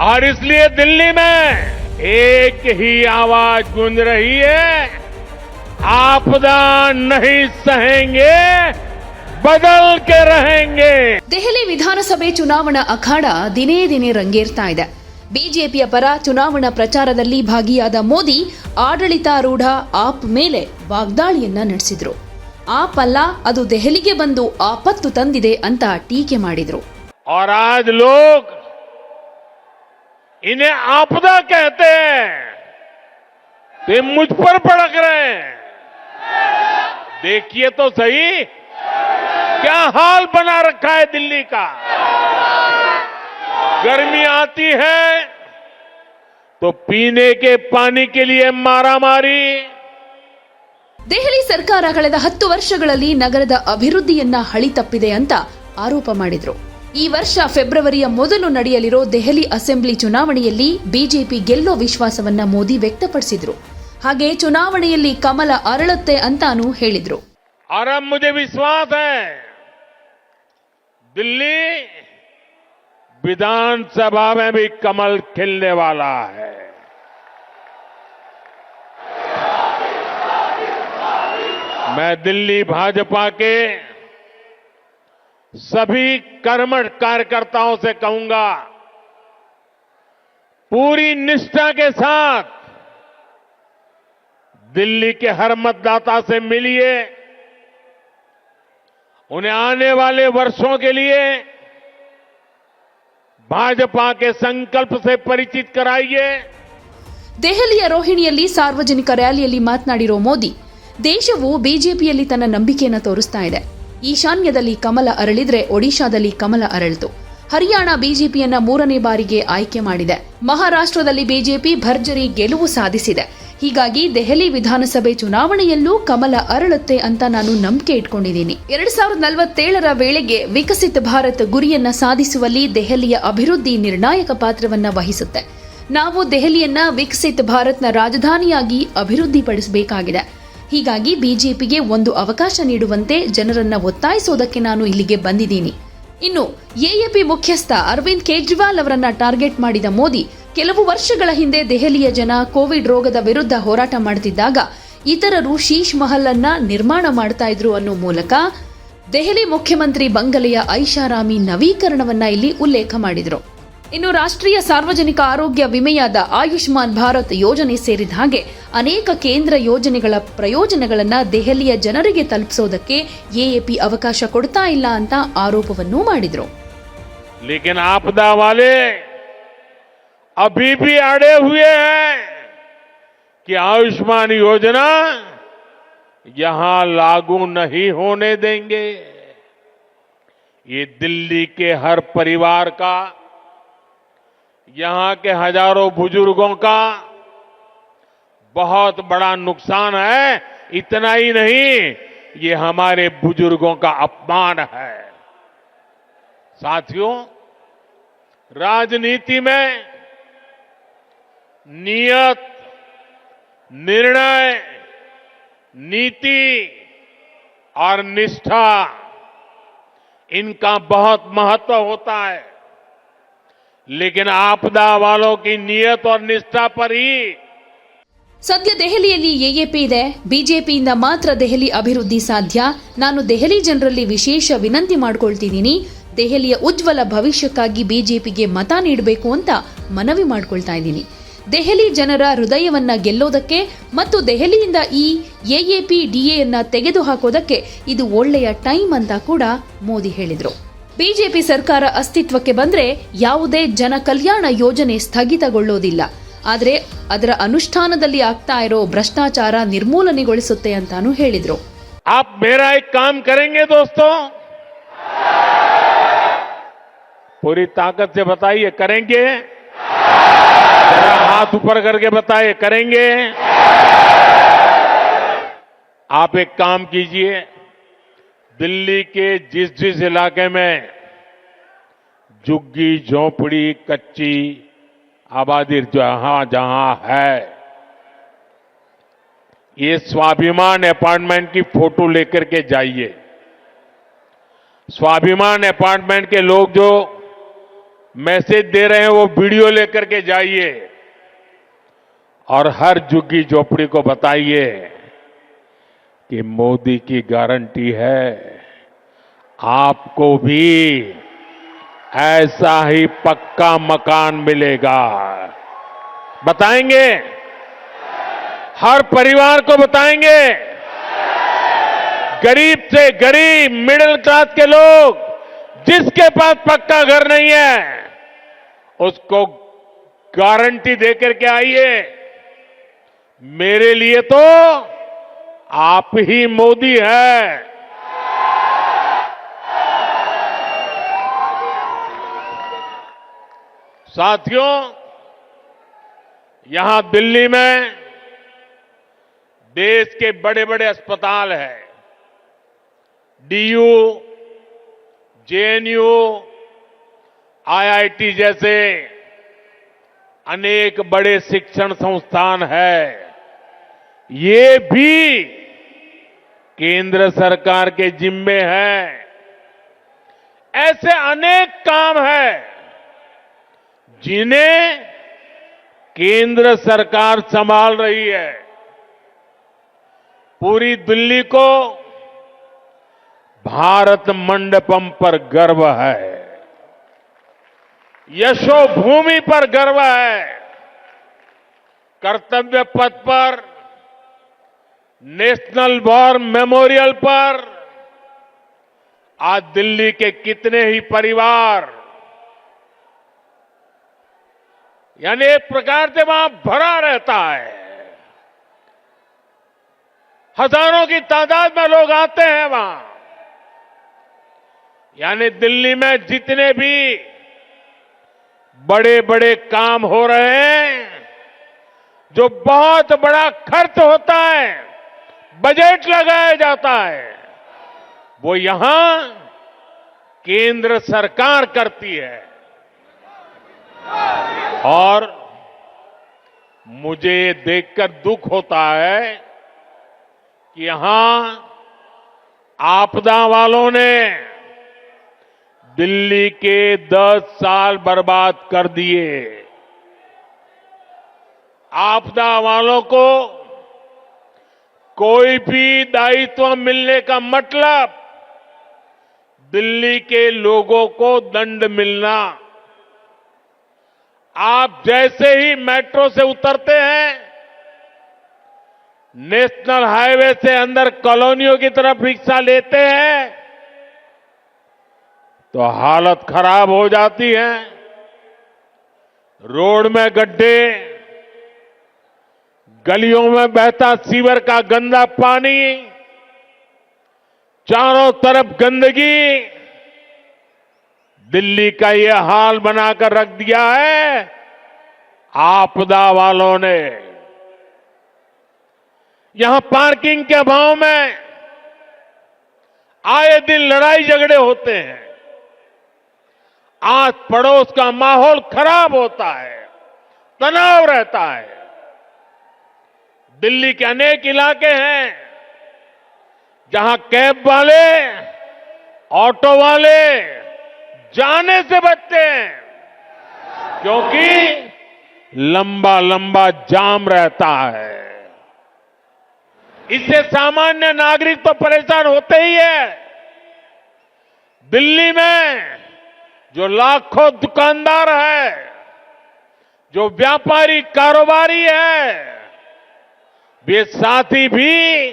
और इसलिए दिल्ली में एक ही आवाज गूंज रही है, आपदा नहीं सहेंगे, बदल के रहेंगे। ದೆಹಲಿ ವಿಧಾನಸಭೆ ಚುನಾವಣಾ ಅಖಾಡ ದಿನೇ ದಿನೇ ರಂಗೇರ್ತಾ ಇದೆ. ಬಿಜೆಪಿಯ ಪರ ಚುನಾವಣಾ ಪ್ರಚಾರದಲ್ಲಿ ಭಾಗಿಯಾದ ಮೋದಿ ಆಡಳಿತಾರೂಢ ಆಪ್ ಮೇಲೆ ವಾಗ್ದಾಳಿಯನ್ನ ನಡೆಸಿದ್ರು. ಆಪ್ ಅಲ್ಲ, ಅದು ದೆಹಲಿಗೆ ಬಂದು ಆಪತ್ತು ತಂದಿದೆ ಅಂತ ಟೀಕೆ ಮಾಡಿದ್ರು. और आज लोग इन्हें आपदा कहते हैं, तो ये मुझ पर भड़क रहे हैं। देखिए तो सही क्या हाल बना रखा है दिल्ली का। गर्मी आती है तो पीने के पानी के लिए मारामारी। ದೆಹಲಿ ಸರ್ಕಾರ ಕಳೆದ 10 ವರ್ಷಗಳಲ್ಲಿ ನಗರದ ಅಭಿವೃದ್ಧಿಯನ್ನ ಹಳಿ ತಪ್ಪಿದೆ ಅಂತ ಆರೋಪ ಮಾಡಿದ್ರು. ಈ ವರ್ಷ ಫೆಬ್ರವರಿಯ ಮೊದಲು ನಡೆಯಲಿರೋ ದೆಹಲಿ ಅಸೆಂಬ್ಲಿ ಚುನಾವಣೆಯಲ್ಲಿ ಬಿಜೆಪಿ ಗೆಲ್ಲೋ ವಿಶ್ವಾಸವನ್ನ ಮೋದಿ ವ್ಯಕ್ತಪಡಿಸಿದ್ರು. ಹಾಗೆ ಚುನಾವಣೆಯಲ್ಲಿ ಕಮಲ ಅರಳುತ್ತೆ ಅಂತಾನೂ ಹೇಳಿದ್ರು. और अब मुझे विश्वास है दिल्ली विधानसभा में भी कमल खिलने वाला है। मैं दिल्ली भाजपा के सभी कर्मठ कार्यकर्ताओं से कहूंगा, पूरी निष्ठा के साथ दिल्ली के हर मतदाता से मिलिए, उन्हें आने वाले वर्षों के लिए भाजपा के संकल्प से परिचित कराइए। ದೆಹಲಿಯ ರೋಹಿಣಿಯಲ್ಲಿ ಸಾರ್ವಜನಿಕ ರ್ಯಾಲಿಯಲ್ಲಿ ಮಾತನಾಡಿರೋ ಮೋದಿ, ದೇಶವು ಬಿಜೆಪಿಯಲ್ಲಿ ತನ್ನ ನಂಬಿಕೆಯನ್ನು ತೋರಿಸ್ತಾ ಇದೆ. ಈಶಾನ್ಯದಲ್ಲಿ ಕಮಲ ಅರಳಿದ್ರೆ ಒಡಿಶಾದಲ್ಲಿ ಕಮಲ ಅರಳಿತು. ಹರಿಯಾಣ ಬಿಜೆಪಿಯನ್ನ 3ನೇ ಬಾರಿಗೆ ಆಯ್ಕೆ ಮಾಡಿದೆ. ಮಹಾರಾಷ್ಟ್ರದಲ್ಲಿ ಬಿಜೆಪಿ ಭರ್ಜರಿ ಗೆಲುವು ಸಾಧಿಸಿದೆ. ಹೀಗಾಗಿ ದೆಹಲಿ ವಿಧಾನಸಭೆ ಚುನಾವಣೆಯಲ್ಲೂ ಕಮಲ ಅರಳುತ್ತೆ ಅಂತ ನಾನು ನಂಬಿಕೆ ಇಟ್ಕೊಂಡಿದ್ದೀನಿ. 2047ರ ವೇಳೆಗೆ ವಿಕಸಿತ ಭಾರತ್ ಗುರಿಯನ್ನ ಸಾಧಿಸುವಲ್ಲಿ ದೆಹಲಿಯ ಅಭಿವೃದ್ಧಿ ನಿರ್ಣಾಯಕ ಪಾತ್ರವನ್ನ ವಹಿಸುತ್ತೆ. ನಾವು ದೆಹಲಿಯನ್ನ ವಿಕಸಿತ ಭಾರತ್ನ ರಾಜಧಾನಿಯಾಗಿ ಅಭಿವೃದ್ಧಿಪಡಿಸಬೇಕಾಗಿದೆ. ಹೀಗಾಗಿ ಬಿಜೆಪಿಗೆ ಒಂದು ಅವಕಾಶ ನೀಡುವಂತೆ ಜನರನ್ನ ಒತ್ತಾಯಿಸೋದಕ್ಕೆ ನಾನು ಇಲ್ಲಿಗೆ ಬಂದಿದ್ದೀನಿ. ಇನ್ನು ಎಎಪಿ ಮುಖ್ಯಸ್ಥ ಅರವಿಂದ್ ಕೇಜ್ರಿವಾಲ್ ಅವರನ್ನ ಟಾರ್ಗೆಟ್ ಮಾಡಿದ ಮೋದಿ, ಕೆಲವು ವರ್ಷಗಳ ಹಿಂದೆ ದೆಹಲಿಯ ಜನ ಕೋವಿಡ್ ರೋಗದ ವಿರುದ್ಧ ಹೋರಾಟ ಮಾಡುತ್ತಿದ್ದಾಗ ಇತರರು ಶೀಶ್ ಮಹಲ್ ಅನ್ನ ನಿರ್ಮಾಣ ಮಾಡ್ತಾ ಇದ್ರು ಅನ್ನೋ ಮೂಲಕ ದೆಹಲಿ ಮುಖ್ಯಮಂತ್ರಿ ಬಂಗಲೆಯ ಐಷಾರಾಮಿ ನವೀಕರಣವನ್ನ ಇಲ್ಲಿ ಉಲ್ಲೇಖ ಮಾಡಿದ್ರು. ಇನ್ನು ರಾಷ್ಟ್ರೀಯ ಸಾರ್ವಜನಿಕ ಆರೋಗ್ಯ ವಿಮೆಯಾದ ಆಯುಷ್ಮಾನ್ ಭಾರತ್ ಯೋಜನೆ ಸೇರಿದ ಹಾಗೆ ಅನೇಕ ಕೇಂದ್ರ ಯೋಜನೆಗಳ ಪ್ರಯೋಜನಗಳನ್ನ ದೆಹಲಿಯ ಜನರಿಗೆ ತಲುಪಿಸೋದಕ್ಕೆ ಎಎಪಿ ಅವಕಾಶ ಕೊಡ್ತಾ ಇಲ್ಲ ಅಂತ ಆರೋಪವನ್ನೂ ಮಾಡಿದ್ರು. लेकिन आपदा वाले अभी भी अड़े हुए हैं कि आयुष्मान योजना यहां लागू नहीं होने देंगे। ये दिल्ली के हर परिवार का, यहां के हजारों बुजुर्गों का बहुत बड़ा नुकसान है। इतना ही नहीं, ये हमारे बुजुर्गों का अपमान है। साथियों, राजनीति में नियत, निर्णय, नीति और निष्ठा, इनका बहुत महत्व होता है। लेकिन आपदा वालों की नियत और निष्ठा पर ही ಸದ್ಯ ದೆಹಲಿಯಲ್ಲಿ ಎಎಪಿ ಇದೆ. ಬಿಜೆಪಿಯಿಂದ ಮಾತ್ರ ದೆಹಲಿ ಅಭಿವೃದ್ಧಿ ಸಾಧ್ಯ. ನಾನು ದೆಹಲಿ ಜನರಲ್ಲಿ ವಿಶೇಷ ವಿನಂತಿ ಮಾಡ್ಕೊಳ್ತಿದ್ದೀನಿ. ದೆಹಲಿಯ ಉಜ್ವಲ ಭವಿಷ್ಯಕ್ಕಾಗಿ ಬಿಜೆಪಿಗೆ ಮತ ನೀಡಬೇಕು ಅಂತ ಮನವಿ ಮಾಡ್ಕೊಳ್ತಾ ಇದ್ದೀನಿ. ದೆಹಲಿ ಜನರ ಹೃದಯವನ್ನ ಗೆಲ್ಲೋದಕ್ಕೆ ಮತ್ತು ದೆಹಲಿಯಿಂದ ಈ ಎಎಪಿ ಡಿಎಯನ್ನ ತೆಗೆದುಹಾಕೋದಕ್ಕೆ ಇದು ಒಳ್ಳೆಯ ಟೈಮ್ ಅಂತ ಕೂಡ ಮೋದಿ ಹೇಳಿದ್ರು. ಬಿಜೆಪಿ ಸರ್ಕಾರ ಅಸ್ತಿತ್ವಕ್ಕೆ ಬಂದ್ರೆ ಯಾವುದೇ ಜನ ಕಲ್ಯಾಣ ಯೋಜನೆ ಸ್ಥಗಿತಗೊಳ್ಳೋದಿಲ್ಲ. ಆದರೆ ಅದರ ಅನುಷ್ಠಾನದಲ್ಲಿ ಆಗ್ತಾ ಇರೋ ಭ್ರಷ್ಟಾಚಾರ ನಿರ್ಮೂಲನೆಗೊಳಿಸುತ್ತೆ ಅಂತಾನೂ ಹೇಳಿದ್ರು. आप मेरा एक काम करेंगे दोस्तों, पूरी ताकत से बताइए, करेंगे? जरा हाथ ऊपर करके बताइए, करेंगे? आप एक काम कीजिए, दिल्ली के जिस जिस इलाके में झुग्गी झोपड़ी कच्ची आबादी जहां जहां है, ये स्वाभिमान अपार्टमेंट की फोटो लेकर के जाइए। स्वाभिमान अपार्टमेंट के लोग जो मैसेज दे रहे हैं वो वीडियो लेकर के जाइए और हर झुग्गी झोपड़ी को बताइए कि मोदी की गारंटी है आपको भी ऐसा ही पक्का मकान मिलेगा। बताएंगे, हर परिवार को बताएंगे। गरीब से गरीब मिडिल क्लास के लोग जिसके पास पक्का घर नहीं है उसको गारंटी देकर के आइए। मेरे लिए तो आप ही मोदी है। साथियों, यहां दिल्ली में देश के बड़े बड़े अस्पताल हैं। डीयू, जेएनयू, आईआईटी जैसे अनेक बड़े शिक्षण संस्थान हैं। ये भी केंद्र सरकार के जिम्मे है। ऐसे अनेक काम हैं जिन्हें केंद्र सरकार संभाल रही है। पूरी दिल्ली को भारत मंडपम पर गर्व है, यशोभूमि पर गर्व है। कर्तव्य पथ पर, नेशनल वॉर मेमोरियल पर आज दिल्ली के कितने ही परिवार, यानी एक प्रकार से वहां भरा रहता है। हजारों की तादाद में लोग आते हैं वहां। यानी दिल्ली में जितने भी बड़े बड़े काम हो रहे हैं, जो बहुत बड़ा खर्च होता है, बजट लगाया जाता है, वो यहां केंद्र सरकार करती है। और मुझे ये देखकर दुख होता है कि यहां आपदा वालों ने दिल्ली के 10 साल बर्बाद कर दिए। आपदा वालों को कोई भी दायित्व मिलने का मतलब दिल्ली के लोगों को दंड मिलना। आप जैसे ही मेट्रो से उतरते हैं, नेशनल हाईवे से अंदर कॉलोनियों की तरफ रिक्शा लेते हैं तो हालत खराब हो जाती है। रोड में गड्ढे, गलियों में बहता सीवर का गंदा पानी, चारों तरफ गंदगी, दिल्ली का ये हाल बनाकर रख दिया है आपदा वालों ने। यहां पार्किंग के अभाव में आए दिन लड़ाई झगड़े होते हैं। आस पड़ोस का माहौल खराब होता है, तनाव रहता है। दिल्ली के अनेक इलाके हैं जहां कैब वाले, ऑटो वाले जाने से बचते हैं क्योंकि लंबा लंबा जाम रहता है। इससे सामान्य नागरिक तो परेशान होते ही है। दिल्ली में जो लाखों दुकानदार है, जो व्यापारी कारोबारी है, वे साथी भी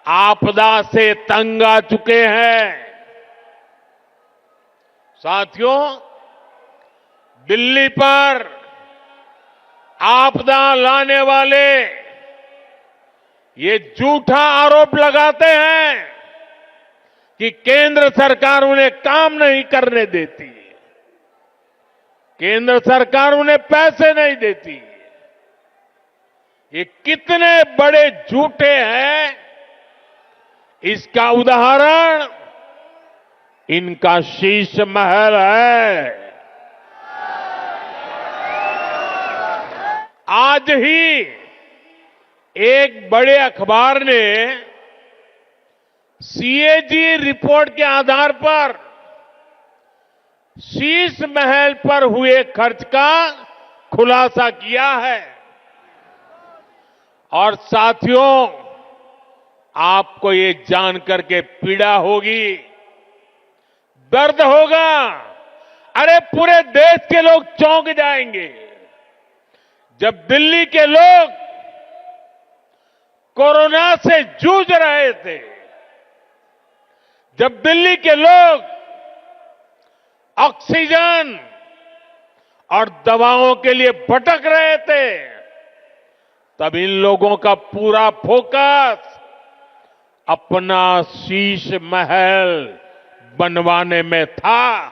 आपदा से तंग आ चुके हैं। साथियों, दिल्ली पर आपदा लाने वाले ये झूठा आरोप लगाते हैं कि केंद्र सरकार उन्हें काम नहीं करने देती, केंद्र सरकार उन्हें पैसे नहीं देती। ये कितने बड़े झूठे हैं, इसका उदाहरण इनका शीश महल है। आज ही एक बड़े अखबार ने सीएजी रिपोर्ट के आधार पर शीश महल पर हुए खर्च का खुलासा किया है। और साथियों, आपको ये जानकर के पीड़ा होगी, दर्द होगा। अरे पूरे देश के लोग चौंक जाएंगे जब दिल्ली के लोग कोरोना से जूझ रहे थे, जब दिल्ली के लोग ऑक्सीजन और दवाओं के लिए भटक रहे थे, तब इन लोगों का पूरा फोकस अपना शीश महल बनवाने में था।